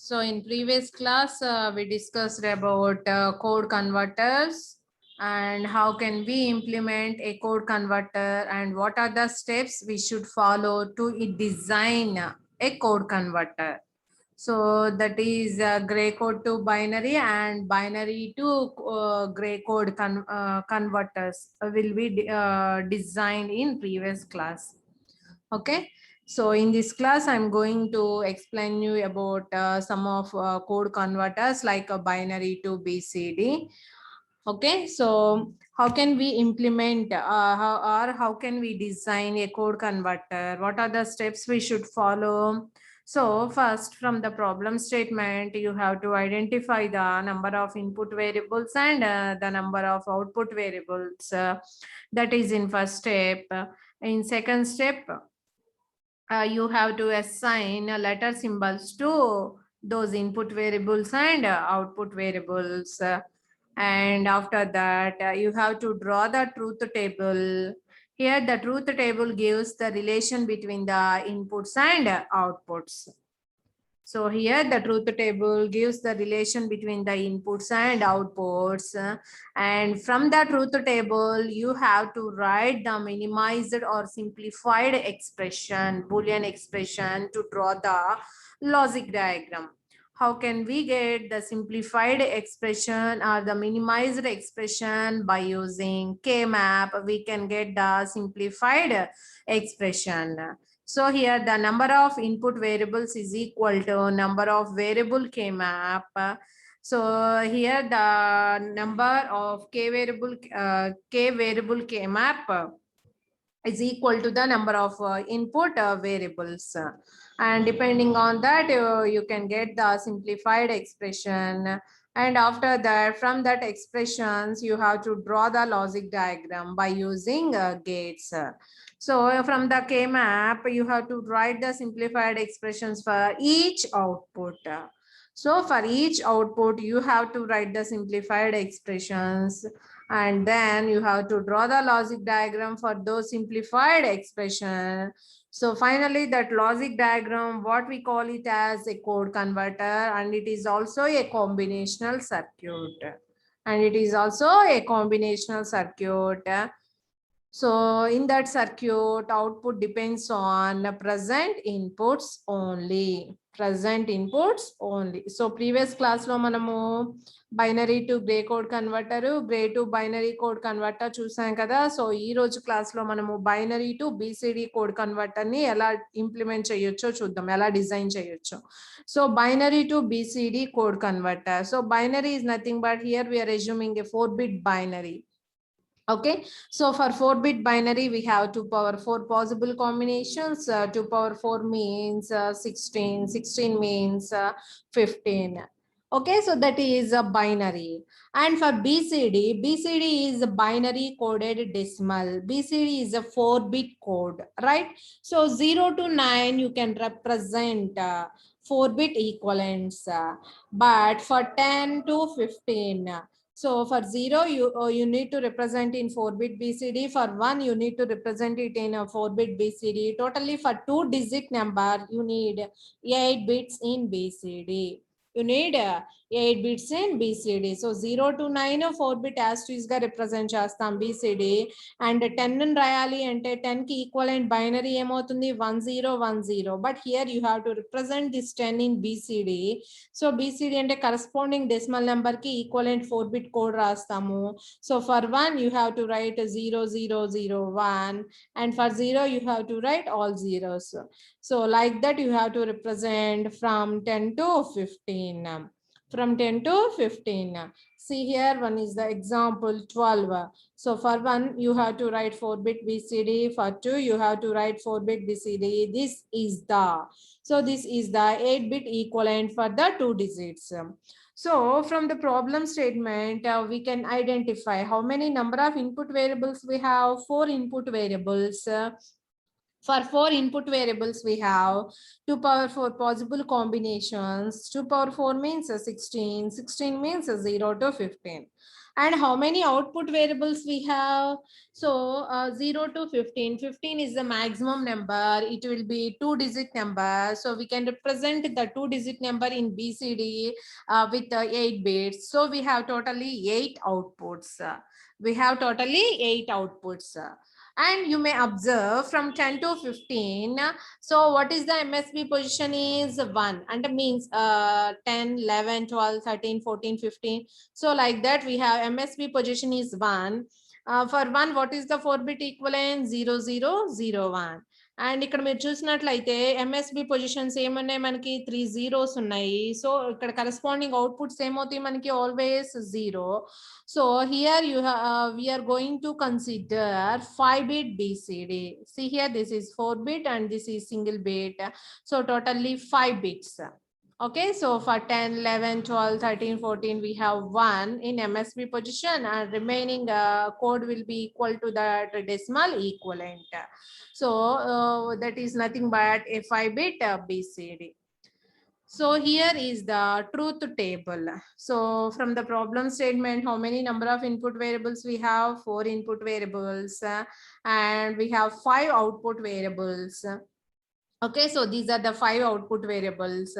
So in previous class, we discussed about code converters and how can we implement a code converter and what are the steps we should follow to design a code converter. So that is gray code to binary and binary to gray code converters will be designed in previous class. Okay, so in this class I'm going to explain you about some of code converters like a binary to BCD. Okay, so how can we implement how can we design a code converter? What are the steps we should follow? So first, from the problem statement, you have to identify the number of input variables and the number of output variables. That is in first step. In second step, you have to assign letter symbols to those input variables and output variables. And after that, you have to draw the truth table. Here, the truth table gives the relation between the inputs and outputs. So here the truth table gives the relation between the inputs and outputs. And from the truth table, you have to write the minimized or simplified expression, Boolean expression to draw the logic diagram. How can we get the simplified expression or the minimized expression? By using K-map, we can get the simplified expression. So here the number of input variables is equal to number of variable K-map. So here the number of K variable K-map is equal to the number of input variables. And depending on that, you can get the simplified expression. And after that, from that expressions, you have to draw the logic diagram by using gates. So from the K-map, you have to write the simplified expressions for each output. So for each output, you have to write the simplified expressions, and then you have to draw the logic diagram for those simplified expression. So finally, that logic diagram, what we call it as a code converter, and it is also a combinational circuit. And it is also a combinational circuit. So in that circuit, output depends on present inputs only. Present inputs only. So previous class lo manamu binary to gray code converter, gray to binary code converter chusam kada. So ee roju class lo manamu binary to BCD code converter ni ela implement cheyocho chuddam, ela design cheyocho. So binary to BCD code converter. So binary is nothing but here we are assuming a 4-bit binary. Okay, so for 4-bit binary, we have 2 power 4 possible combinations. 2 power 4 means 16, 16 means 15. Okay, so that is a binary. And for BCD, BCD is a binary coded decimal. BCD is a 4-bit code, right? So 0 to 9, you can represent 4-bit equivalents. But for 10 to 15, so for 0, you need to represent in 4-bit BCD. For 1, you need to represent it in a 4-bit BCD. Totally for 2-digit number, you need 8 bits in BCD. You need 8 bits in BCD. So 0 to 9 4-bit asterisk ga represent chestam BCD. And 10 rayali ante 10 ki equivalent binary emotundi 1010. But here you have to represent this 10 in BCD. So BCD ante corresponding decimal number ki equivalent 4-bit code rastamu. So for 1 you have to write 0001, and for 0 you have to write all zeros. So like that you have to represent from 10 to 15. From 10 to 15. See here, one is the example 12. So for 1 you have to write 4-bit BCD. For 2 you have to write 4-bit BCD. This is the 8-bit equivalent for the 2 digits. So from the problem statement, we can identify how many number of input variables we have. 4 input variables. For 4 input variables, we have 2 power 4 possible combinations. 2 power 4 means 16. 16 means 0 to 15. And how many output variables we have? So 0 to 15. 15 is the maximum number. It will be 2-digit number. So we can represent the 2-digit number in BCD with 8 bits. So we have totally 8 outputs. We have totally 8 outputs. And you may observe from 10 to 15. So what is the MSB position is 1, and means 10, 11, 12, 13, 14, 15. So like that we have MSB position is 1. For 1, what is the 4-bit equivalent? 0, 0, 0, 1. And ఇక్కడ మీరు చూసినట్లయితే MSB positions ఏమున్నాయి మనకి 3 zeros ఉన్నాయి. So ఇక్కడ corresponding outputs ఏమవుతాయి మనకి always 0. So here you we are going to consider 5-bit BCD. See here, this is 4-bit and this is single bit. So totally 5 bits. Okay, so for 10, 11, 12, 13, 14, we have 1 in MSB position, and remaining code will be equal to that decimal equivalent. So that is nothing but a 5-bit BCD. So here is the truth table. So from the problem statement, how many number of input variables we have? 4 input variables, and we have 5 output variables. Okay, so these are the 5 output variables,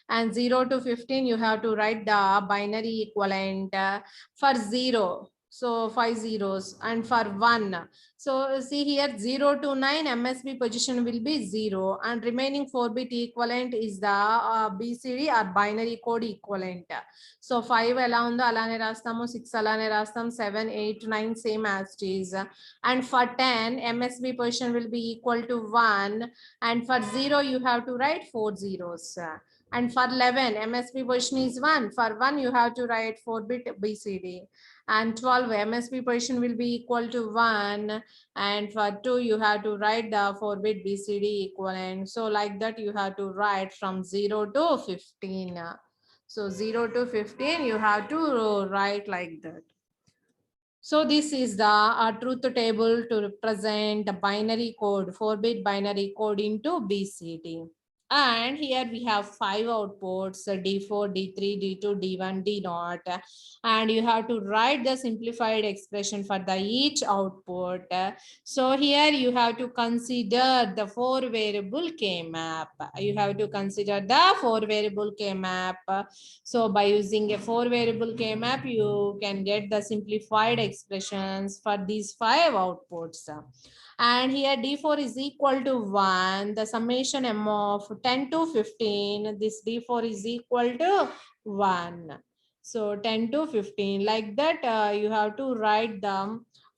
and 0 to 15 you have to write the binary equivalent. For 0, so 5 zeros, and for 1, so see here 0 to 9 MSB position will be 0, and remaining 4-bit equivalent is the BCD or binary code equivalent. So 5 ఎలా ఉందో అలానే రాస్తాము, 6 అలానే రాస్తాం, 7, 8, 9 same as it is. And for 10 MSB position will be equal to 1, and for 0 you have to write 4 zeros. And for 11 MSB position is 1. For 1 you have to write 4-bit BCD. And 12 MSB position will be equal to 1, and for 2 you have to write the 4-bit BCD equivalent. So like that you have to write from 0 to 15. So 0 to 15 you have to write like that. So this is the truth table to represent the binary code, 4-bit binary code into BCD. And here we have 5 outputs, D4, D3, D2, D1, D0. And you have to write the simplified expression for the each output. So here you have to consider the 4 variable K-map. You have to consider the 4 variable K-map. So by using a 4 variable K-map, you can get the simplified expressions for these 5 outputs. And here D4 is equal to 1. The summation M of 10 to 15, this D4 is equal to 1. So 10 to 15, like that you have to write the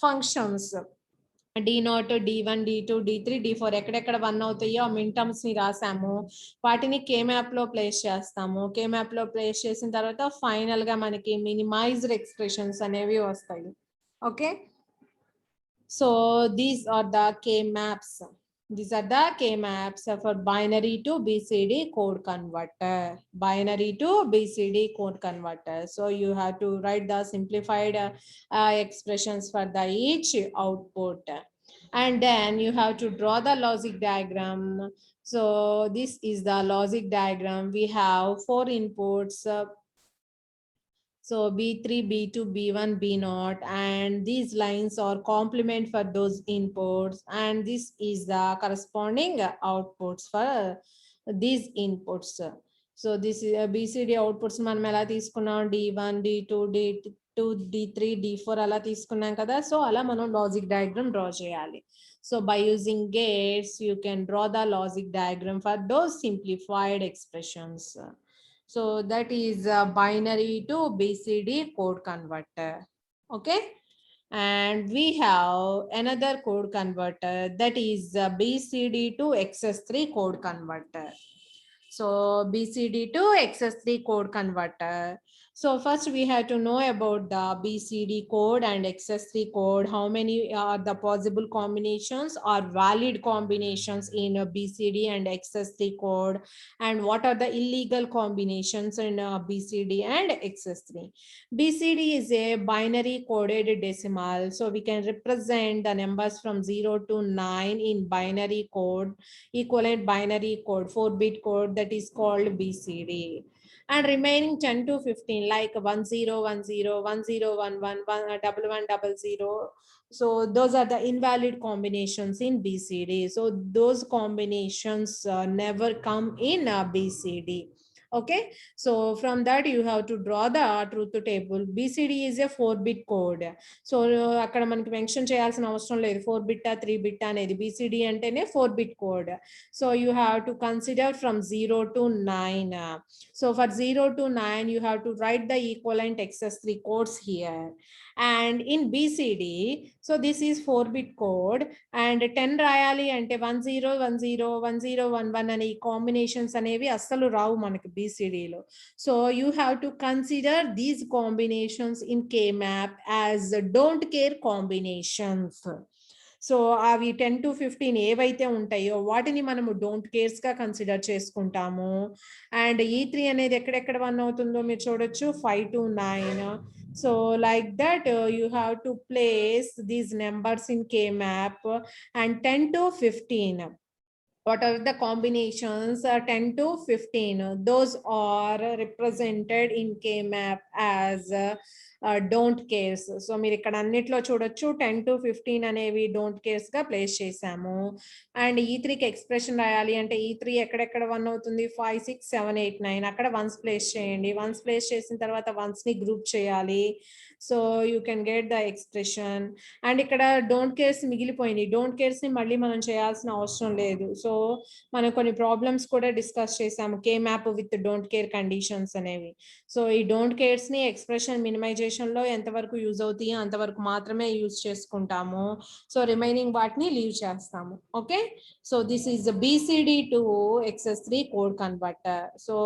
functions. D0, D1, D2, D3, D4 ఎక్కడెక్కడ 1 అవుతాయో ఆ మిన్ terms ని రాసాము. వాటిని K-map లో place చేస్తాము. K-map లో place చేసిన తర్వాత ఫైనల్ గా మనకి మినిమైజ్డ్ ఎక్స్ప్రెషన్స్ అనేవి వస్తాయి. Okay, so these are the K-maps. These are the K-maps for binary to BCD code converter. Binary to BCD code converter. So you have to write the simplified expressions for the each output. And then you have to draw the logic diagram. So this is the logic diagram. We have 4 inputs. So B3, B2, B1, B0, and these lines are complement for those inputs, and this is the corresponding outputs for these inputs. So this is BCD outputs మనం ఎలా తీసుకున్నాం, D1, D2, D2, D3, D4 అలా తీసుకున్నాం కదా. So అలా మనం logic diagram draw చేయాలి. So by using gates you can draw the logic diagram for those simplified expressions. So that is binary to BCD code converter. Okay, and we have another code converter, that is BCD to XS3 code converter. So BCD to XS3 code converter. So first we have to know about the BCD code and XS3 code. How many are the possible combinations or valid combinations in a BCD and XS3 code, and what are the illegal combinations in BCD and XS3. BCD is a binary coded decimal, so we can represent the numbers from 0 to 9 in binary code, equivalent binary code, 4-bit code, that is called BCD. and remaining 10 to 15 like 1010 1011 1100. So those are the invalid combinations in BCD. So those combinations never come in BCD. Okay, so from that you have to draw the truth table. BCD is a 4-bit code. So అక్కడ మనకి mention చేయాల్సిన అవసరం లేదు 4-bit 3-bit అనేది. BCD అంటేనే 4-bit code. So you have to consider from 0 to 9. So for 0 to 9 you have to write the equivalent XS3 codes here. And in BCD, so this is 4-bit code and 10 రాయాలి అంటే 1010 1011 అనే ఈ combinations అనేవి అస్సలు రావు మనకి BCDలో. So you have to consider these combinations in KMap as don't care combinations. So అవి 10 to 15 ఏవైతే ఉంటాయో వాటిని మనము డోంట్ కేర్స్ గా కన్సిడర్ చేసుకుంటాము. అండ్ E3 అనేది ఎక్కడెక్కడ 1 అవుతుందో మీరు చూడొచ్చు 5 to 9. So like that you have to place these numbers in KMap and 10 to 15. What are the combinations 10 to 15? Those are represented in KMap as don't cares. So మీరు ఇక్కడ అన్నిట్లో చూడొచ్చు 10 to 15 అనేవి డోంట్ కేర్స్ గా place చేసాము. And E3కి expression రాయాలి అంటే E3 ఎక్కడెక్కడ 1 అవుతుంది 5 6 7 8 9 అక్కడ వన్స్ ప్లేస్ చేయండి. వన్స్ ప్లేస్ చేసిన తర్వాత వన్స్ ని గ్రూప్ చేయాలి. So you can get the expression. And ఇక్కడ డోంట్ కేర్స్ మిగిలిపోయింది. డోంట్ కేర్స్ ని మళ్ళీ మనం చేయాల్సిన అవసరం లేదు. సో మనం కొన్ని ప్రాబ్లమ్స్ కూడా డిస్కస్ చేసాము KMap with don't care conditions అనేవి. సో ఈ డోంట్ కేర్స్ ని ఎక్స్ప్రెషన్ మినిమైజేషన్ లో ఎంతవరకు యూజ్ అవుతాయో అంతవరకు మాత్రమే యూజ్ చేసుకుంటాము. సో రిమైనింగ్ వాటిని లీవ్ చేస్తాము. Okay, so this is BCD to XS3 code converter. So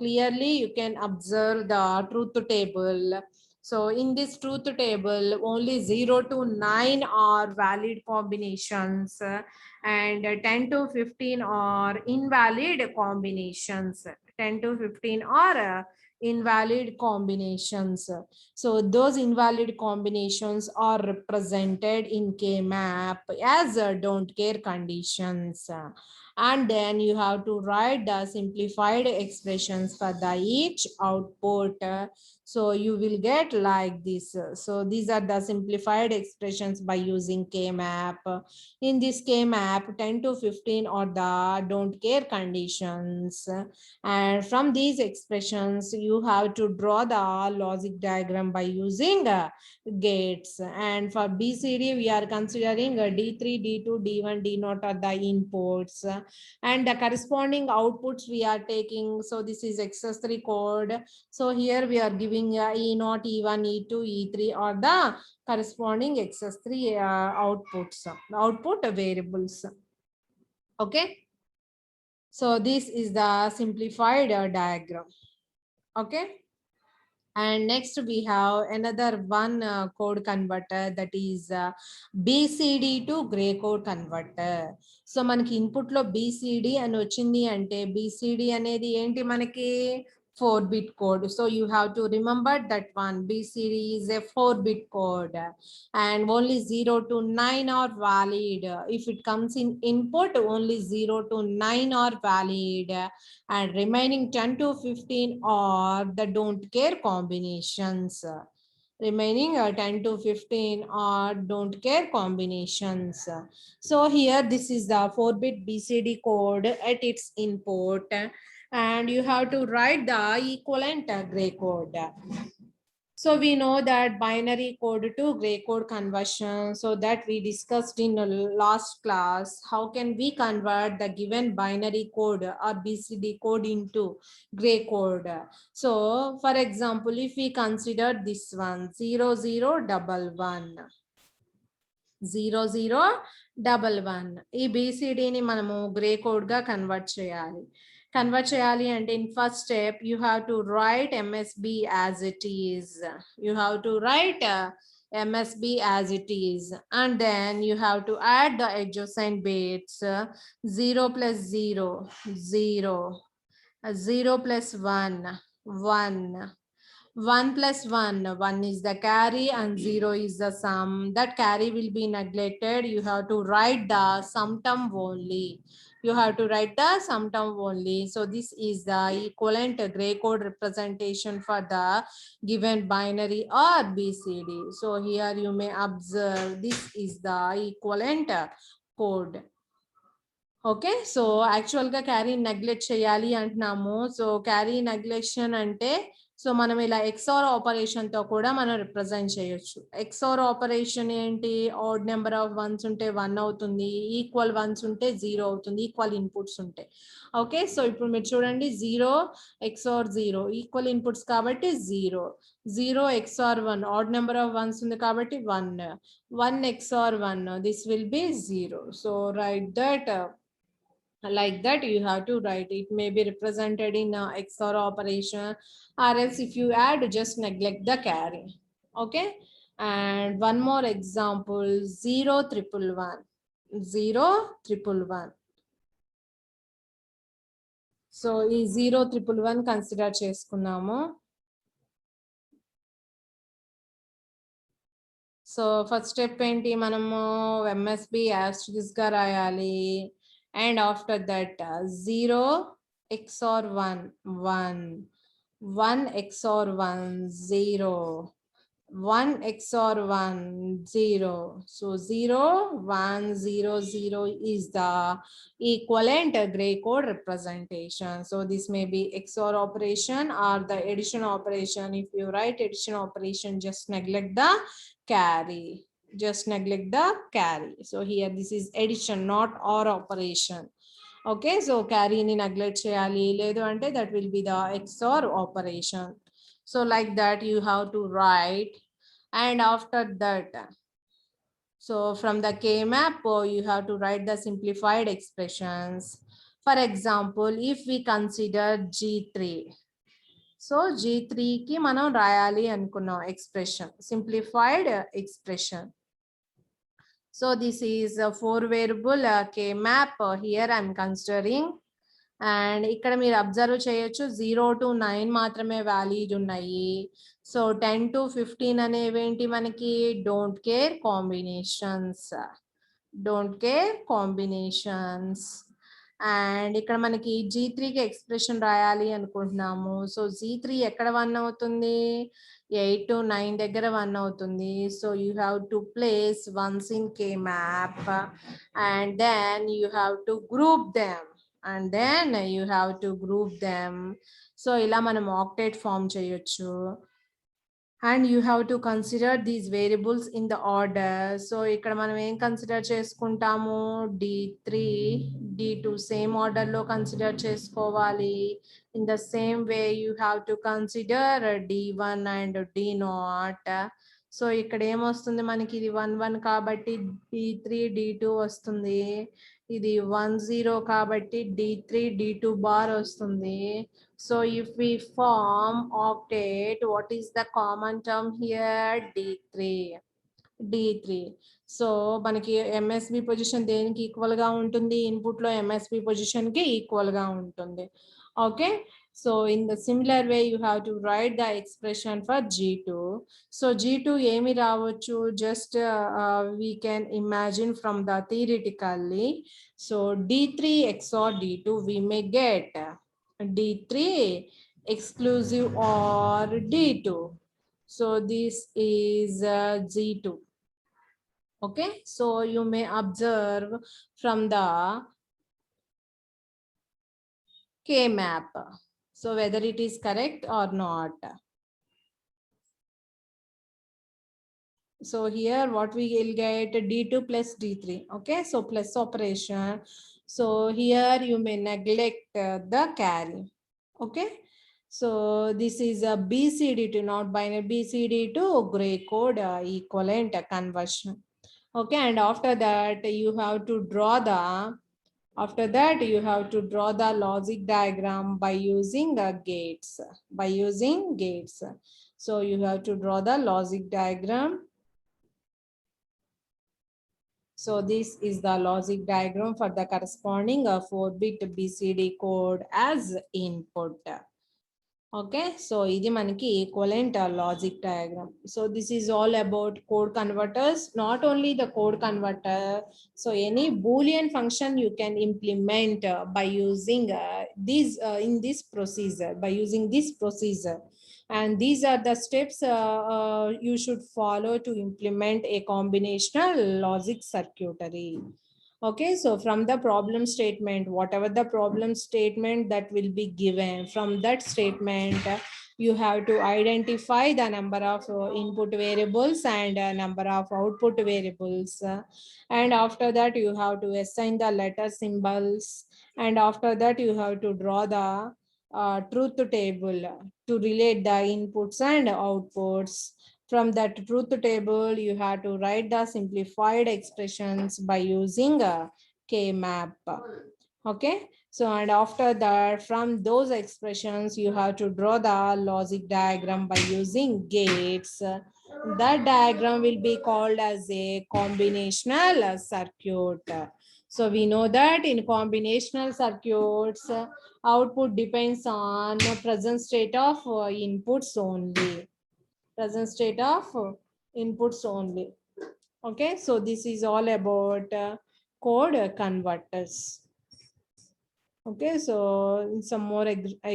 clearly you can observe the truth table. So in this truth table, only 0 to 9 are valid combinations and 10 to 15 are invalid combinations. 10 to 15 are invalid combinations. So those invalid combinations are represented in KMap as don't care conditions. And then you have to write the simplified expressions for the each output. So you will get like this. So these are the simplified expressions by using KMap. In this KMap, 10 to 15 are the don't care conditions. And from these expressions, you have to draw the logic diagram by using gates. And for BCD, we are considering D3, D2, D1, D0 are the inputs. And the corresponding outputs we are taking. So this is XS3 code. So here we are giving E0, E1, E2, E3 are the corresponding XS3 outputs, output variables. Okay, so this is the simplified diagram. Okay, and next we have another one code converter, that is BCD to gray code converter. So మనకి input లో BCD అని వచ్చింది అంటే BCD అనేది ఏంటి మనకి 4-bit code. So you have to remember that one. BCD is a 4-bit code and only 0 to 9 are valid. If it comes in input, only 0 to 9 are valid and remaining 10 to 15 are the don't care combinations. Remaining 10 to 15 are don't care combinations. So here this is the 4-bit BCD code at its input and you have to write the equivalent gray code. So we know that binary code to gray code conversion, so that we discussed in the last class. How can we convert the given binary code or BCD code into gray code? So for example, if we consider this one 0011 0011, ఈ BCD ని మనము grey code గా convert చేయాలి. Convert చేయాలి అంటే in first step you have to write MSB as it is. You have to write MSB as it is and then you have to add the adjacent bits 0 plus 0 0 0 plus 1 1 1 plus 1 is the carry and 0 is the sum. That carry will be neglected. You have to write the sum term only. You have to write the sum term only. So this is the equivalent gray code representation for the given binary or BCD. So here you may observe this is the equivalent code. Okay so యాక్చువల్గా carry neglect చేయాలి అంటున్నాము so carry నెగ్లెక్షన్ అంటే so మనం ఇలా XR operation తో కూడా మనం represent చేయొచ్చు ఎక్స్ఆర్ ఆపరేషన్ ఏంటి ఆడ్ నెంబర్ ఆఫ్ వన్స్ ఉంటే 1 అవుతుంది ఈక్వల్ వన్స్ ఉంటే 0 అవుతుంది ఈక్వల్ ఇన్పుట్స్ ఉంటాయి ఓకే సో ఇప్పుడు మీరు చూడండి 0 ఎక్స్ఆర్ 0 ఈక్వల్ ఇన్పుట్స్ కాబట్టి 0 XR 1 odd number of once ఉంది కాబట్టి 1 XR 1 this will be 0 so right that like that you have to write it may be represented in XOR operation or else if you add just neglect the carry okay and one more example 0 1 so ఈ 0 1 consider చేసుకున్నాము so first step ఏంటి మనము MSB asterisk గా రాయాలి and after that 0 XOR 1 1 XOR 1 0 1 XOR 1 0 so 0 1 0 0 is the equivalent gray code representation so this may be XOR operation or the addition operation if you write addition operation just neglect the carry so here this is addition not or operation okay so carry ni neglect cheyali ledu ante that will be the XOR operation so like that you have to write and after that so from the K map you have to write the simplified expressions for example if we consider G3 so G3 ki manam rayali anukunnam expression simplified expression so this is a 4 variable K map here I'm considering and ఇక్కడ మీరు observe చేయొచ్చు 0 to 9 మాత్రమే valid ఉన్నాయి so 10 to 15 అనేవి ఏంటి మనకి don't care combinations and ఇక్కడ మనకి G3 కి ఎక్స్ప్రెషన్ రాయాలి అనుకుంటున్నాము సో G3 ఎక్కడ 1 అవుతుంది 8 to 9 దగ్గర 1 అవుతుంది so you have to place ones in K map and then you have to group them so ఇలా మనం octet form చేయొచ్చు and you have to consider these variables in the order so ఇక్కడ మనం ఏం consider చేసుకుంటాము D3 D2 same order లో consider చేసుకోవాలి in the same way you have to consider D1 and D0 so ఇక్కడ ఏమొస్తుంది మనకి ఇది 1 1 కాబట్టి D3 D2 వస్తుంది ఇది 1 0 కాబట్టి D3 D2 bar వస్తుంది so if we form octet what is the common term here D3 so మనకి MSB పొజిషన్ దేనికి ఈక్వల్ గా ఉంటుంది ఇన్పుట్ లో MSB పొజిషన్ కి ఈక్వల్ గా ఉంటుంది okay so in the similar way you have to write the expression for G2 so G2 ఏమి రావచ్చు just we can imagine from the theoretically so D3 XOR D2 we may get D3 exclusive or D2 so this is G2 okay so you may observe from the K map so whether it is correct or not so here what we will get D2 plus D3 okay so plus operation so here you may neglect the carry okay so this is a BCD to not binary BCD to gray code equivalent conversion okay and after that you have to draw the logic diagram by using gates so you have to draw the logic diagram so this is the logic diagram for the corresponding 4-bit BCD code as input Okay, so ఇది మనకి equivalent logic diagram. So this is all about code converters. Not only the code converter, so any boolean function you can implement by using in this procedure, by using this procedure. And these are the steps you should follow to implement a combinational logic circuitry. Okay, so from the problem statement, whatever the problem statement that will be given, from that statement, you have to identify the number of input variables and number of output variables. And after that, you have to assign the letter symbols. And after that, you have to draw the truth table to relate the inputs and outputs. From that truth table, you have to write the simplified expressions by using a K-map. Okay, so and after that, from those expressions, you have to draw the logic diagram by using gates. That diagram will be called as a combinational circuit. So we know that in combinational circuits, output depends on the present state of inputs only. Present state of inputs only. Okay, so this is all about code converters. Okay, so some more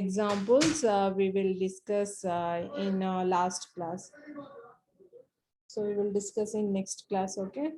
examples we will discuss in last class. So we will discuss in next class. Okay.